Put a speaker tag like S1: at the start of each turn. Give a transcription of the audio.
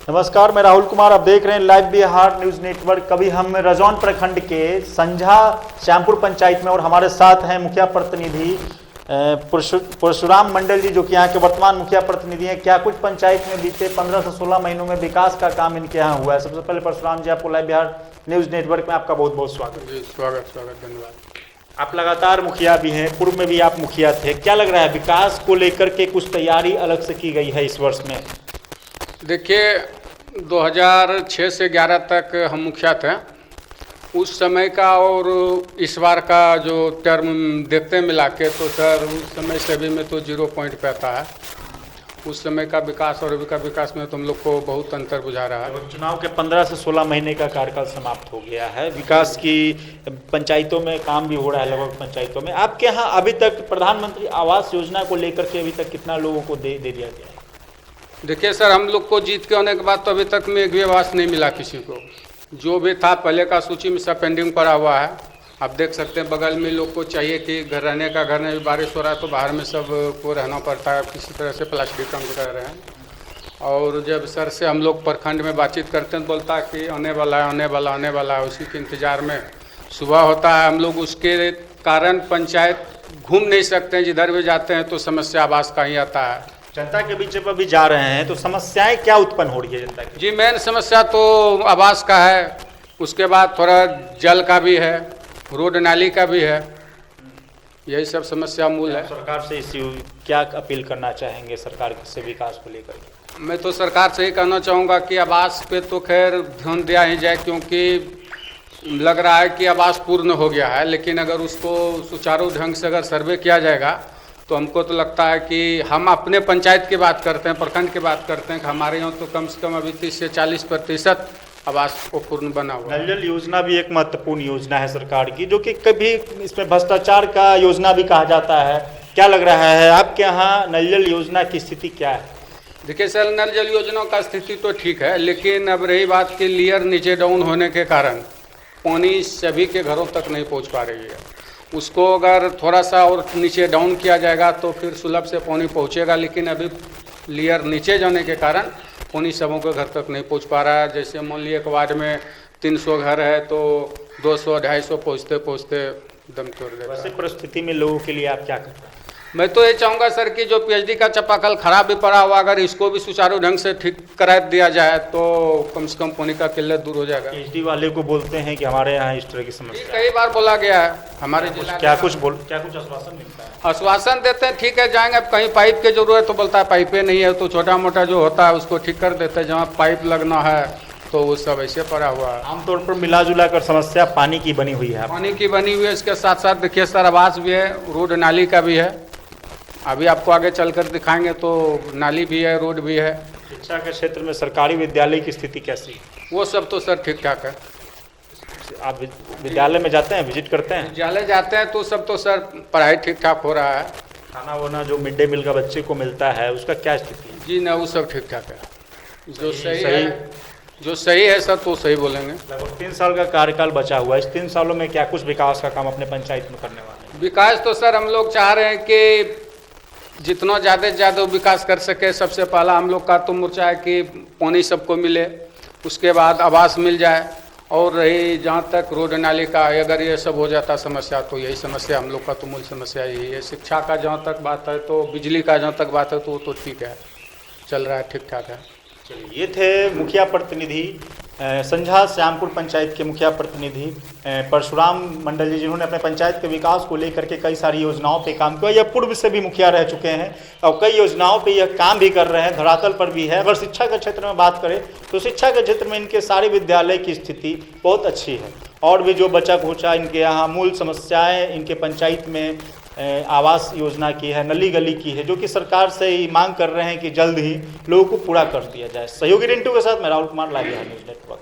S1: नमस्कार, मैं राहुल कुमार। आप देख रहे हैं लाइव बिहार न्यूज नेटवर्क। कभी हम रजौन प्रखंड के संझा श्यामपुर पंचायत में और हमारे साथ हैं मुखिया प्रतिनिधि परशुराम मंडल जी, जो कि यहाँ के वर्तमान मुखिया प्रतिनिधि हैं। क्या कुछ पंचायत में बीते 15 से 16 महीनों में विकास का काम इनके यहाँ हुआ है? सबसे पहले परशुराम जी, आपको लाइव बिहार न्यूज नेटवर्क में आपका बहुत बहुत स्वागत।
S2: स्वागत धन्यवाद।
S1: आप लगातार मुखिया भी हैं, पूर्व में भी आप मुखिया थे। क्या लग रहा है, विकास को लेकर के कुछ तैयारी अलग से की गई है इस वर्ष में?
S2: देखिए, 2006 से 11 तक हम मुखिया थे। उस समय का और इस बार का जो टर्म देखते मिला के, तो सर उस समय सभी में तो 0 पॉइंट पे आता है। उस समय का विकास और अभी का विकास में तो हम लोग को बहुत अंतर बुझा रहा है।
S1: चुनाव के 15 से 16 महीने का कार्यकाल समाप्त हो गया है। विकास की पंचायतों में काम भी हो रहा है, लगभग पंचायतों में। आपके यहाँ अभी तक प्रधानमंत्री आवास योजना को लेकर के अभी तक कितना लोगों को दे दिया गया है?
S2: देखिए सर, हम लोग को जीत के होने के बाद तो अभी तक में एक भी आवास नहीं मिला किसी को। जो भी था पहले का सूची में सब पेंडिंग पड़ा हुआ है। आप देख सकते हैं बगल में लोग को चाहिए कि घर रहने का, घर में बारिश हो रहा है तो बाहर में सब को रहना पड़ता है, किसी तरह से प्लास्टिक कम रह रहे हैं। और जब सर से हम लोग प्रखंड में बातचीत करते हैं, बोलता है कि आने वाला है, आने वाला, आने वाला है। उसी के इंतज़ार में सुबह होता है। हम लोग उसके कारण पंचायत घूम नहीं सकते हैं। जिधर भी जाते हैं तो समस्या आवास का ही आता है।
S1: जनता के बीच जब अभी जा रहे हैं तो समस्याएं क्या उत्पन्न हो रही है जनता की?
S2: जी, मेन समस्या तो आवास का है, उसके बाद थोड़ा जल का भी है, रोड नाली का भी है। यही सब समस्या मूल है।
S1: सरकार से इस क्या अपील करना चाहेंगे सरकार से विकास को लेकर?
S2: मैं तो सरकार से ही कहना चाहूँगा कि आवास पे तो खैर ध्यान दिया ही जाए, क्योंकि लग रहा है कि आवास पूर्ण हो गया है। लेकिन अगर उसको सुचारू ढंग से अगर सर्वे किया जाएगा तो हमको तो लगता है कि हम अपने पंचायत की बात करते हैं, प्रखंड की बात करते हैं कि हमारे यहाँ तो कम से कम अभी 30 से 40% आवास को पूर्ण बना हुआ।
S1: नल जल योजना भी एक महत्वपूर्ण योजना है सरकार की, जो कि कभी इसमें भ्रष्टाचार का योजना भी कहा जाता है। क्या लग रहा है आपके यहाँ नल जल योजना की स्थिति क्या है?
S2: देखिए सर, नल जल योजना का स्थिति तो ठीक है, लेकिन अब रही बात कि लेयर नीचे डाउन होने के कारण पानी सभी के घरों तक नहीं पहुँच पा रही है। उसको अगर थोड़ा सा और नीचे डाउन किया जाएगा तो फिर सुलभ से पानी पहुंचेगा। लेकिन अभी लेयर नीचे जाने के कारण पानी सबों के घर तक नहीं पहुंच पा रहा है। जैसे मान लीजिए एक वार्ड में 300 घर है तो 200-250 पहुंचते दम तोड़ देगा।
S1: वैसे परिस्थिति में लोगों के लिए आप क्या करते हैं?
S2: मैं तो ये चाहूँगा सर कि जो पीएचडी का चापाकल खराब भी पड़ा हुआ, अगर इसको भी सुचारू ढंग से ठीक करा दिया जाए तो कम से कम पानी का किल्लत दूर हो जाएगा।
S1: पीएचडी वाले को बोलते हैं कि हमारे यहाँ इस तरह की समस्या
S2: कई बार बोला गया है हमारे जिला।
S1: क्या कुछ आश्वासन मिलता है?
S2: आश्वासन देते हैं, ठीक है जाएंगे। अब कहीं पाइप की जरूरत तो बोलता है पाइपें नहीं है, तो छोटा मोटा जो होता है उसको ठीक कर देते हैं। जहाँ पाइप लगना है तो वो सब ऐसे पड़ा हुआ है।
S1: आमतौर पर मिला जुला कर समस्या पानी की बनी हुई है।
S2: पानी की बनी हुई है, इसके साथ साथ देखिए सर आवास भी है, रोड नाली का भी है। अभी आपको आगे चलकर दिखाएंगे तो नाली भी है, रोड भी है।
S1: शिक्षा के क्षेत्र में सरकारी विद्यालय की स्थिति कैसी है?
S2: वो सब तो सर ठीक ठाक है।
S1: आप विद्यालय में जाते हैं, विजिट करते हैं?
S2: विद्यालय जाते हैं तो सब तो सर पढ़ाई ठीक ठाक हो रहा है।
S1: खाना वाना जो मिड डे मील का बच्चे को मिलता है उसका क्या स्थिति है?
S2: जी ना, वो सब ठीक ठाक है। जो सही है सर तो सही बोलेंगे।
S1: लगभग 3 साल का कार्यकाल बचा हुआ है। इस 3 सालों में क्या कुछ विकास का काम अपने पंचायत में करने वाले हैं?
S2: विकास तो सर हम लोग चाह रहे हैं कि जितना ज़्यादा से ज़्यादा विकास कर सके। सबसे पहला हम लोग का तो मोर्चा है कि पानी सबको मिले, उसके बाद आवास मिल जाए, और रही जहाँ तक रोड नाली का, अगर ये सब हो जाता समस्या तो यही समस्या हम लोग का तो मूल समस्या यही है। शिक्षा का जहाँ तक बात है तो बिजली का जहाँ तक बात है तो वो तो ठीक है, चल रहा है, ठीक ठाक है।
S1: चलिए, ये थे मुखिया प्रतिनिधि संझा श्यामपुर पंचायत के मुखिया प्रतिनिधि परशुराम मंडल जी, जिन्होंने अपने पंचायत के विकास को लेकर के कई सारी योजनाओं पे काम किया। यह पूर्व से भी मुखिया रह चुके हैं और कई योजनाओं पे यह काम भी कर रहे हैं, धरातल पर भी है। अगर शिक्षा के क्षेत्र में बात करें तो शिक्षा के क्षेत्र में इनके सारे विद्यालय की स्थिति बहुत अच्छी है। और भी जो बचा खुचा इनके यहाँ मूल समस्याएँ इनके पंचायत में आवास योजना की है, नली गली की है, जो कि सरकार से ही मांग कर रहे हैं कि जल्द ही लोगों को पूरा कर दिया जाए। सहयोगी रिंटू के साथ मैं Rahul Kumar, live Bihar news network.